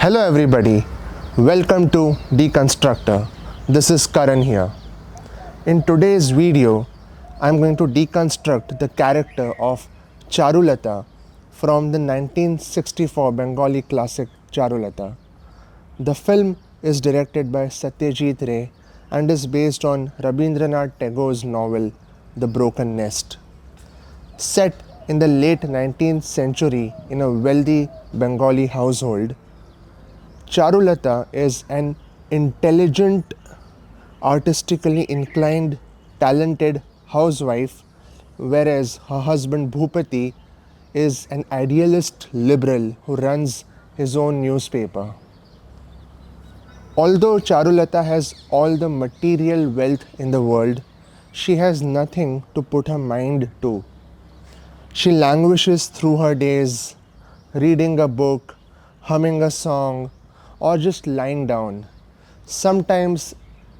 Hello everybody, welcome to Deconstructor. This is Karan here. In today's video, I'm going to deconstruct the character of Charulata from the 1964 Bengali classic Charulata. The film is directed by Satyajit Ray and is based on Rabindranath Tagore's novel The Broken Nest. Set in the late 19th century in a wealthy Bengali household, Charulata is an intelligent, artistically inclined, talented housewife, whereas her husband Bhupati is an idealist liberal who runs his own newspaper. Although Charulata has all the material wealth in the world, she has nothing to put her mind to. She languishes through her days, reading a book, humming a song, or just lying down. Sometimes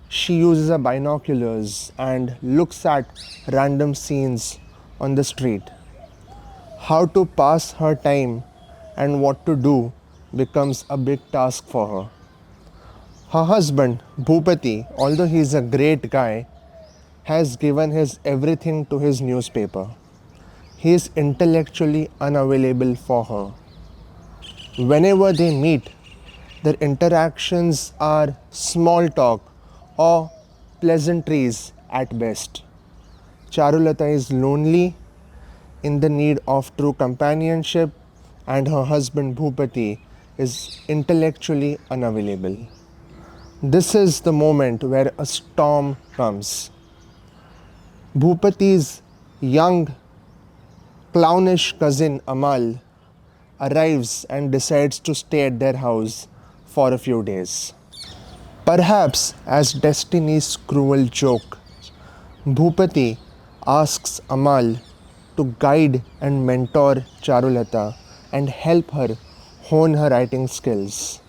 she uses her binoculars and looks at random scenes on the street. How to pass her time and what to do becomes a big task for her. Her husband, Bhupati, although he is a great guy, has given his everything to his newspaper. He is intellectually unavailable for her. Whenever they meet, their interactions are small talk or pleasantries at best. Charulata is lonely, in the need of true companionship, and her husband Bhupati is intellectually unavailable. This is the moment where a storm comes. Bhupati's young, clownish cousin Amal arrives and decides to stay at their house for a few days. Perhaps as destiny's cruel joke, Bhupati asks Amal to guide and mentor Charulata and help her hone her writing skills.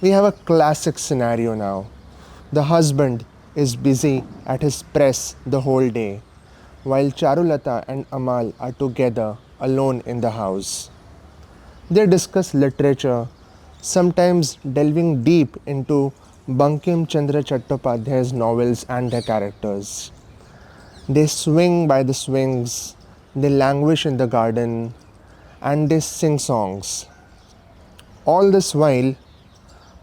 We have a classic scenario now. The husband is busy at his press the whole day, while Charulata and Amal are together alone in the house. They discuss literature, sometimes delving deep into Bankim Chandra Chattopadhyay's novels and their characters. They swing by the swings, they languish in the garden, and they sing songs. All this while,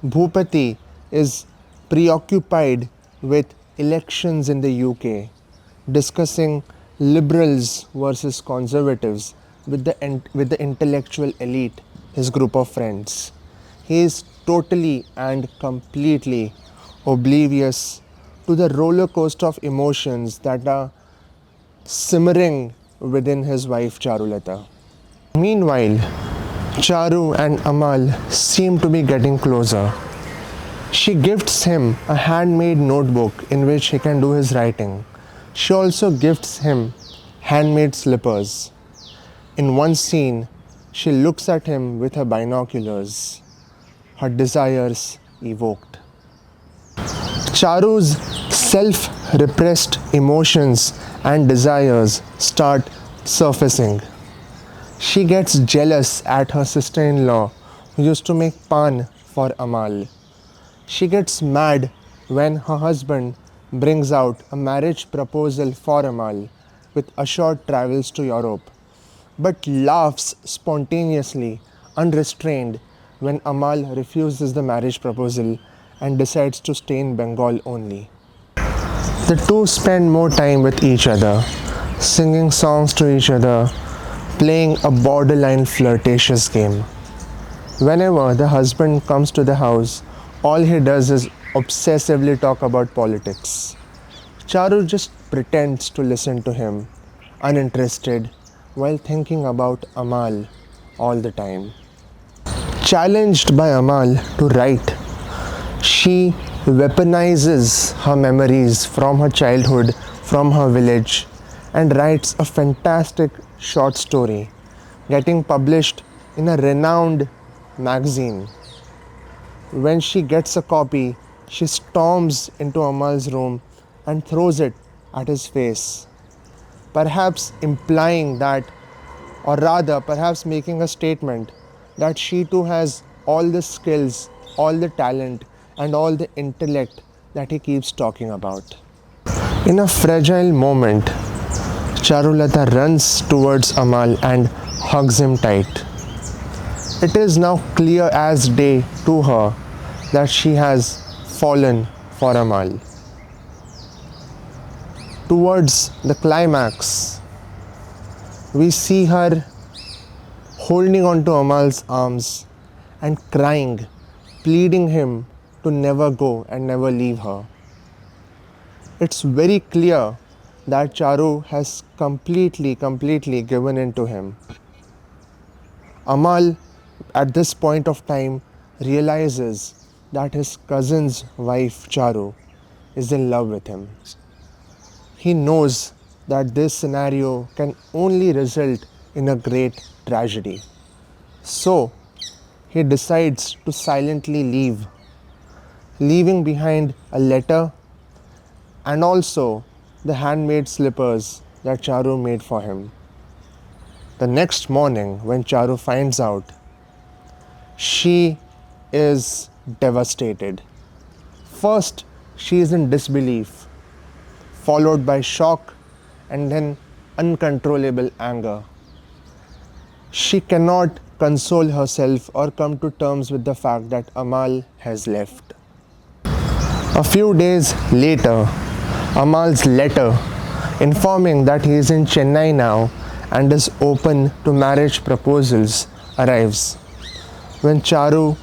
Bhupati is preoccupied with elections in the UK, discussing liberals versus conservatives with the intellectual elite, his group of friends. He is totally and completely oblivious to the roller coaster of emotions that are simmering within his wife Charulata. Meanwhile, Charu and Amal seem to be getting closer. She gifts him a handmade notebook in which he can do his writing. She also gifts him handmade slippers. In one scene, she looks at him with her binoculars, her desires evoked. Charu's self-repressed emotions and desires start surfacing. She gets jealous at her sister-in-law who used to make pan for Amal. She gets mad when her husband brings out a marriage proposal for Amal with assured travels to Europe, but laughs spontaneously, unrestrained, when Amal refuses the marriage proposal and decides to stay in Bengal only. The two spend more time with each other, singing songs to each other, playing a borderline flirtatious game. Whenever the husband comes to the house, all he does is obsessively talk about politics. Charu just pretends to listen to him, uninterested, while thinking about Amal all the time. Challenged by Amal to write, she weaponizes her memories from her childhood, from her village, and writes a fantastic short story, getting published in a renowned magazine. When she gets a copy, she storms into Amal's room and throws it at his face, perhaps implying that, or rather, perhaps making a statement that she too has all the skills, all the talent, and all the intellect that he keeps talking about. In a fragile moment, Charulata runs towards Amal and hugs him tight. It is now clear as day to her that she has fallen for Amal. Towards the climax, we see her holding onto Amal's arms and crying, pleading him to never go and never leave her. It's very clear that Charu has completely given in to him. Amal, at this point of time, realizes that his cousin's wife, Charu, is in love with him. He knows that this scenario can only result in a great tragedy. So, he decides to silently leave, leaving behind a letter and also the handmade slippers that Charu made for him. The next morning, when Charu finds out, she is devastated. First, she is in disbelief, followed by shock and then uncontrollable anger. She cannot console herself or come to terms with the fact that Amal has left. A few days later, Amal's letter informing that he is in Chennai now and is open to marriage proposals arrives. When Charu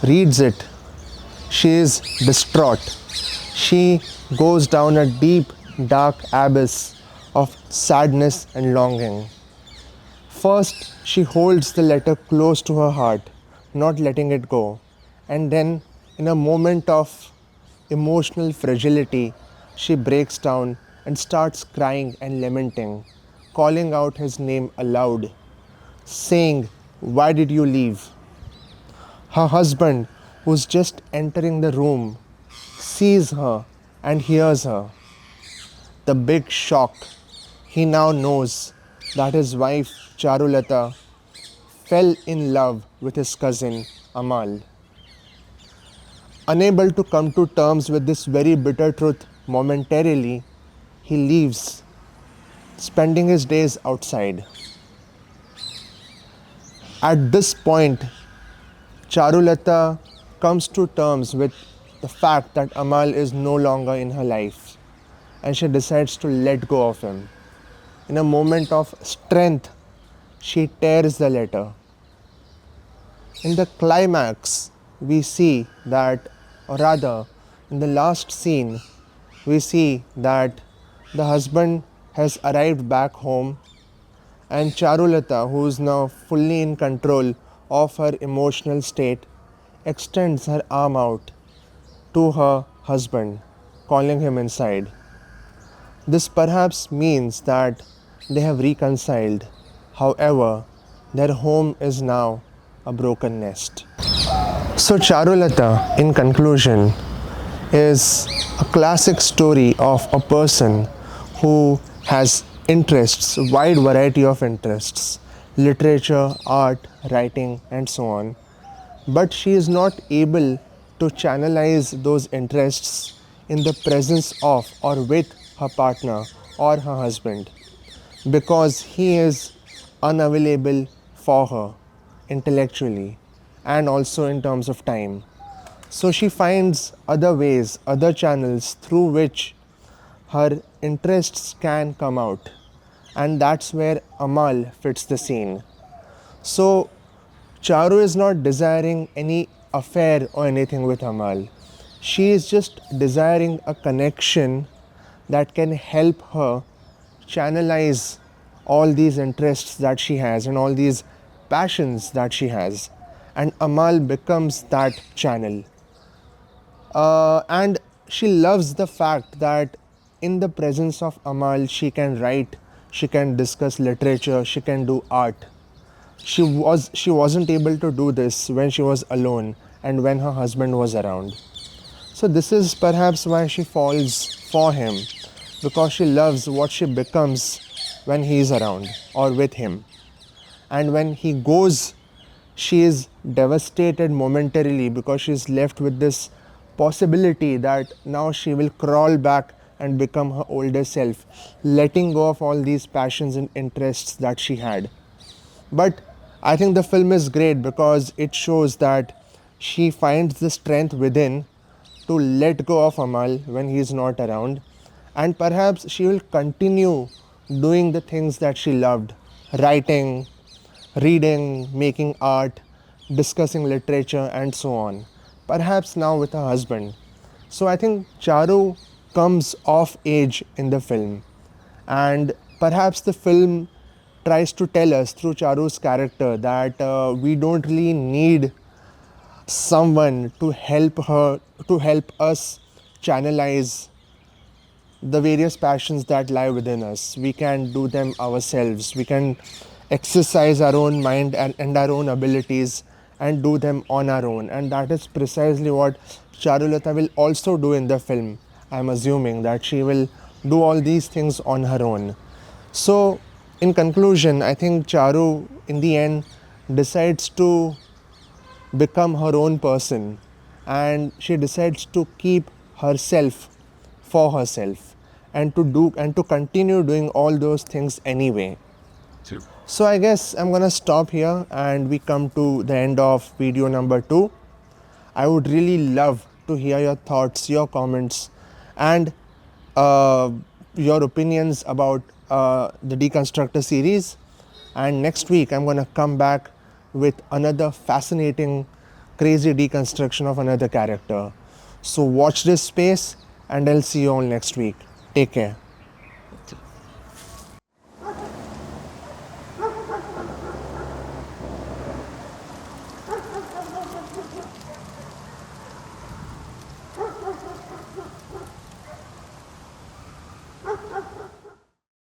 reads it, she is distraught. She goes down a deep, dark abyss of sadness and longing. First, she holds the letter close to her heart, not letting it go. And then, in a moment of emotional fragility, she breaks down and starts crying and lamenting, calling out his name aloud, saying, "Why did you leave?" Her husband, who's just entering the room, sees her and hears her. The big shock. He now knows that his wife, Charulata, fell in love with his cousin, Amal. Unable to come to terms with this very bitter truth momentarily, he leaves, spending his days outside. At this point, Charulata comes to terms with the fact that Amal is no longer in her life and she decides to let go of him. In a moment of strength, she tears the letter. In the climax, we see that, or rather, in the last scene, we see that the husband has arrived back home and Charulata, who is now fully in control of her emotional state, extends her arm out to her husband, calling him inside. This perhaps means that they have reconciled. However, their home is now a broken nest. So Charulata, in conclusion, is a classic story of a person who has interests, wide variety of interests, literature, art, writing, and so on. But she is not able to channelize those interests in the presence of or with her partner or her husband because he is unavailable for her intellectually and also in terms of time. So she finds other ways, other channels through which her interests can come out, and that's where Amal fits the scene. So Charu is not desiring any affair or anything with Amal. She is just desiring a connection that can help her channelize all these interests that she has and all these passions that she has. And Amal becomes that channel. And she loves the fact that in the presence of Amal, she can write, she can discuss literature, she can do art. She wasn't able to do this when she was alone and when her husband was around. So this is perhaps why she falls for him, because she loves what she becomes when he is around or with him. And when he goes she is devastated momentarily because she's left with this possibility that now she will crawl back and become her older self, letting go of all these passions and interests that she had. But I think the film is great because it shows that she finds the strength within to let go of Amal when he is not around, and perhaps she will continue doing the things that she loved: writing, reading, making art, discussing literature, and so on. Perhaps now with her husband. So I think Charu comes of age in the film, and perhaps the film tries to tell us through Charu's character that we don't really need someone to help us channelize the various passions that lie within us. We can do them ourselves. We can exercise our own mind and our own abilities and do them on our own. And that is precisely what Charulata will also do in the film. I'm assuming that she will do all these things on her own. So, in conclusion, I think Charu, in the end, decides to become her own person, and she decides to keep herself for herself and to continue doing all those things anyway. So I guess I'm gonna stop here and we come to the end of video number 2. I would really love to hear your thoughts, your comments, and uh, your opinions about the Deconstructor series. And next week, I'm going to come back with another fascinating, crazy deconstruction of another character. So watch this space, and I'll see you all next week. Take care.